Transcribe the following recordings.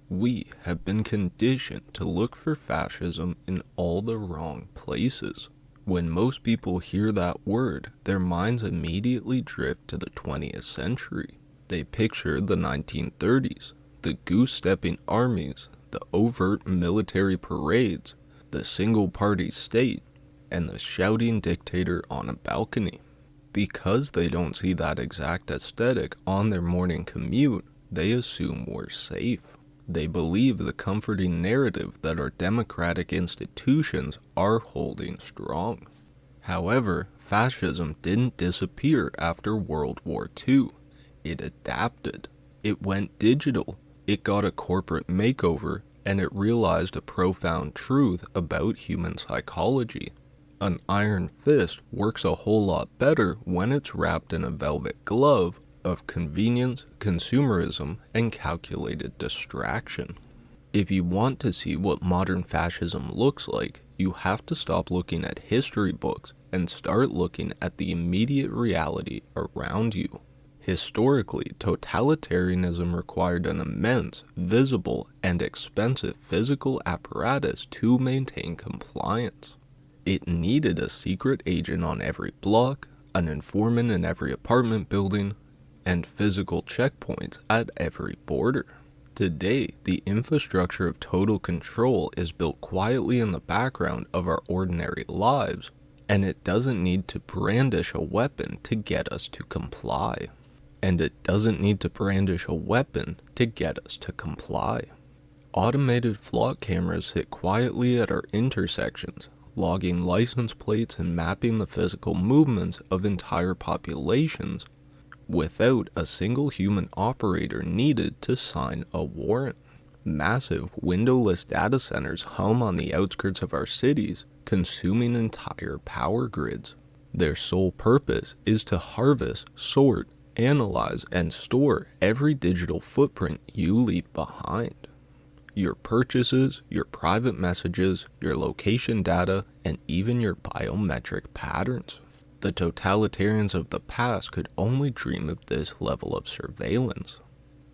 We have been conditioned to look for fascism in all the wrong places. When most people hear that word, their minds immediately drift to the 20th century. They picture the 1930s, the goose-stepping armies, the overt military parades, the single-party state, and the shouting dictator on a balcony. Because they don't see that exact aesthetic on their morning commute, they assume we're safe. They believe the comforting narrative that our democratic institutions are holding strong. However, fascism didn't disappear after World War II. It adapted. It went digital. It got a corporate makeover, and it realized a profound truth about human psychology. An iron fist works a whole lot better when it's wrapped in a velvet glove of convenience, consumerism, and calculated distraction. If you want to see what modern fascism looks like, you have to stop looking at history books and start looking at the immediate reality around you. Historically, totalitarianism required an immense, visible, and expensive physical apparatus to maintain compliance. It needed a secret agent on every block, an informant in every apartment building, and physical checkpoints at every border. Today, the infrastructure of total control is built quietly in the background of our ordinary lives, and it doesn't need to brandish a weapon to get us to comply. Automated flock cameras sit quietly at our intersections, logging license plates and mapping the physical movements of entire populations without a single human operator needed to sign a warrant. Massive windowless data centers hum on the outskirts of our cities, consuming entire power grids. Their sole purpose is to harvest, sort, analyze, and store every digital footprint you leave behind. Your purchases, your private messages, your location data, and even your biometric patterns. The totalitarians of the past could only dream of this level of surveillance.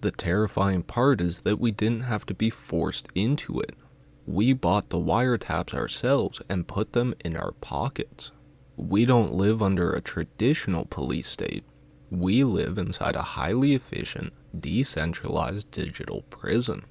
The terrifying part is that we didn't have to be forced into it. We bought the wiretaps ourselves and put them in our pockets. We don't live under a traditional police state. We live inside a highly efficient, decentralized digital prison.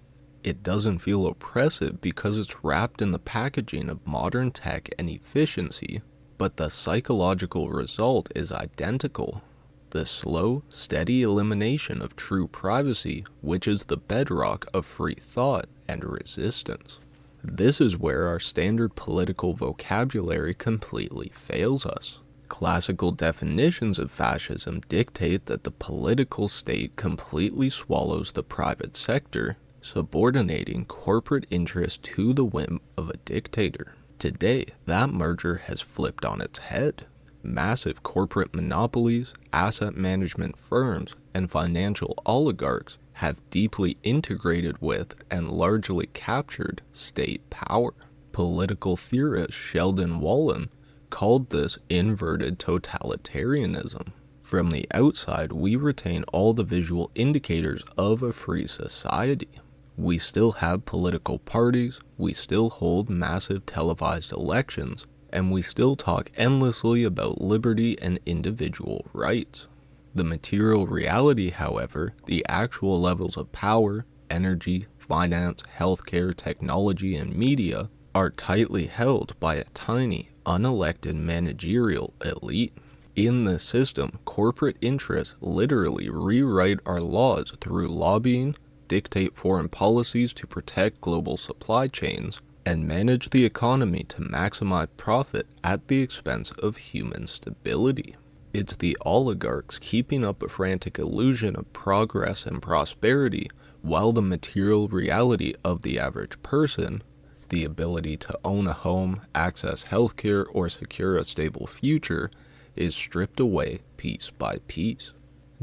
It doesn't feel oppressive because it's wrapped in the packaging of modern tech and efficiency, but the psychological result is identical. The slow, steady elimination of true privacy, which is the bedrock of free thought and resistance. This is where our standard political vocabulary completely fails us. Classical definitions of fascism dictate that the political state completely swallows the private sector, subordinating corporate interest to the whim of a dictator. Today, that merger has flipped on its head. Massive corporate monopolies, asset management firms, and financial oligarchs have deeply integrated with and largely captured state power. Political theorist Sheldon Wallen called this inverted totalitarianism. From the outside, we retain all the visual indicators of a free society. We still have political parties, we still hold massive televised elections, and we still talk endlessly about liberty and individual rights. The material reality, however, the actual levels of power, energy, finance, healthcare, technology, and media, are tightly held by a tiny, unelected managerial elite. In this system, corporate interests literally rewrite our laws through lobbying, dictate foreign policies to protect global supply chains, and manage the economy to maximize profit at the expense of human stability. It's the oligarchs keeping up a frantic illusion of progress and prosperity, while the material reality of the average person, the ability to own a home, access healthcare, or secure a stable future, is stripped away piece by piece.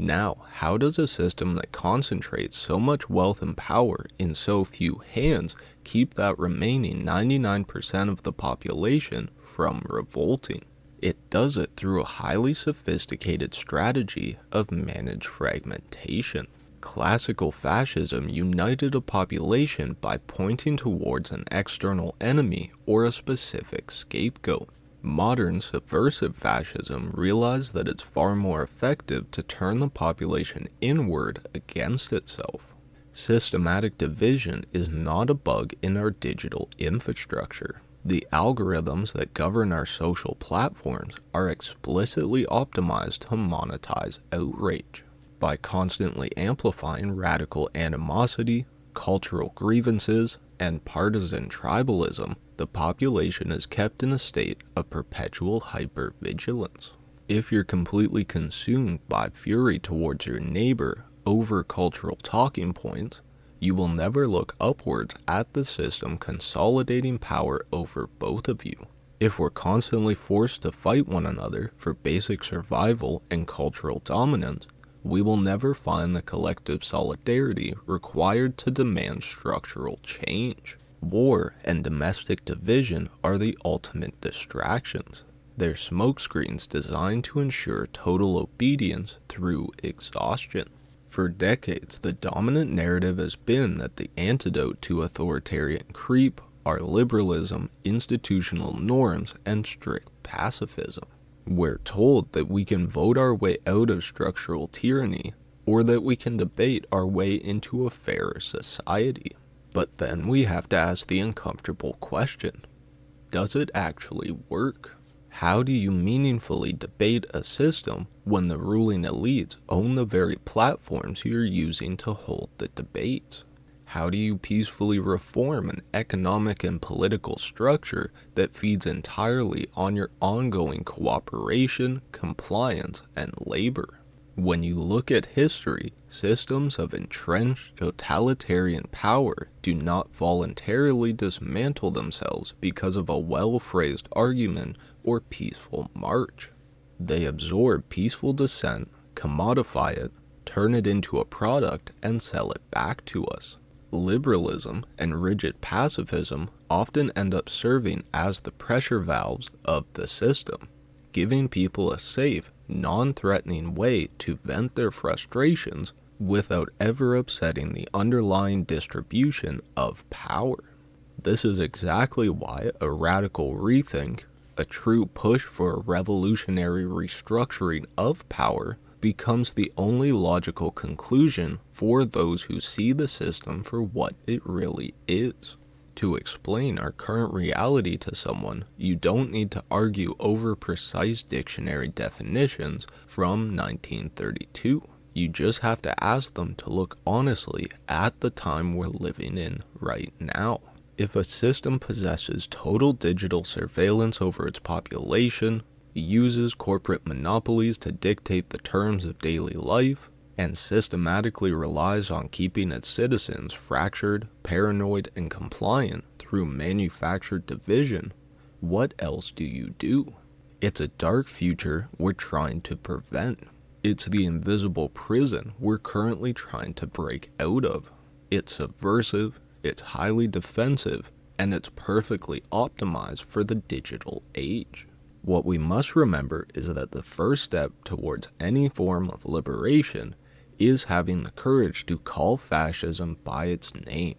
Now, how does a system that concentrates so much wealth and power in so few hands keep that remaining 99% of the population from revolting? It does it through a highly sophisticated strategy of managed fragmentation. Classical fascism united a population by pointing towards an external enemy or a specific scapegoat. Modern subversive fascism realized that it's far more effective to turn the population inward against itself. Systematic division is not a bug in our digital infrastructure. The algorithms that govern our social platforms are explicitly optimized to monetize outrage. By constantly amplifying radical animosity, cultural grievances, and partisan tribalism, the population is kept in a state of perpetual hypervigilance. If you're completely consumed by fury towards your neighbor over cultural talking points, you will never look upwards at the system consolidating power over both of you. If we're constantly forced to fight one another for basic survival and cultural dominance, we will never find the collective solidarity required to demand structural change. War and domestic division are the ultimate distractions. They're smokescreens designed to ensure total obedience through exhaustion. For decades, the dominant narrative has been that the antidote to authoritarian creep are liberalism, institutional norms, and strict pacifism. We're told that we can vote our way out of structural tyranny, or that we can debate our way into a fairer society. But then we have to ask the uncomfortable question: does it actually work? How do you meaningfully debate a system when the ruling elites own the very platforms you're using to hold the debates? How do you peacefully reform an economic and political structure that feeds entirely on your ongoing cooperation, compliance, and labor? When you look at history, systems of entrenched totalitarian power do not voluntarily dismantle themselves because of a well-phrased argument or peaceful march. They absorb peaceful dissent, commodify it, turn it into a product, and sell it back to us. Liberalism and rigid pacifism often end up serving as the pressure valves of the system, giving people a safe, non-threatening way to vent their frustrations without ever upsetting the underlying distribution of power. This is exactly why a radical rethink, a true push for a revolutionary restructuring of power, becomes the only logical conclusion for those who see the system for what it really is. To explain our current reality to someone, you don't need to argue over precise dictionary definitions from 1932. You just have to ask them to look honestly at the time we're living in right now. If a system possesses total digital surveillance over its population, uses corporate monopolies to dictate the terms of daily life, and systematically relies on keeping its citizens fractured, paranoid, and compliant through manufactured division, what else do you do? It's a dark future we're trying to prevent. It's the invisible prison we're currently trying to break out of. It's subversive, it's highly defensive, and it's perfectly optimized for the digital age. What we must remember is that the first step towards any form of liberation is having the courage to call fascism by its name.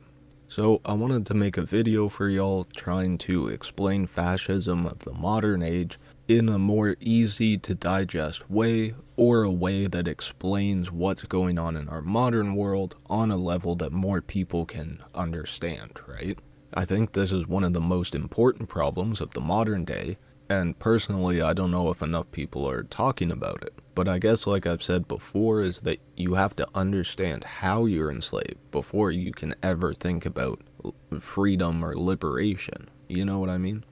So I wanted to make a video for y'all trying to explain fascism of the modern age in a more easy to digest way, or a way that explains what's going on in our modern world on a level that more people can understand, right? I think this is one of the most important problems of the modern day, and personally I don't know if enough people are talking about it. But I guess, like I've said before, is that you have to understand how you're enslaved before you can ever think about freedom or liberation. You know what I mean?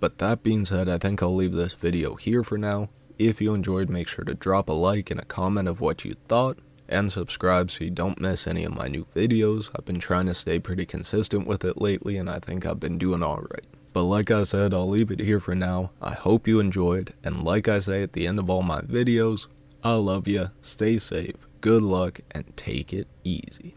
But that being said, I think I'll leave this video here for now. If you enjoyed, make sure to drop a like and a comment of what you thought, and subscribe so you don't miss any of my new videos. I've been trying to stay pretty consistent with it lately, and I think I've been doing alright. But like I said, I'll leave it here for now. I hope you enjoyed, and like I say at the end of all my videos, I love ya, stay safe, good luck, and take it easy.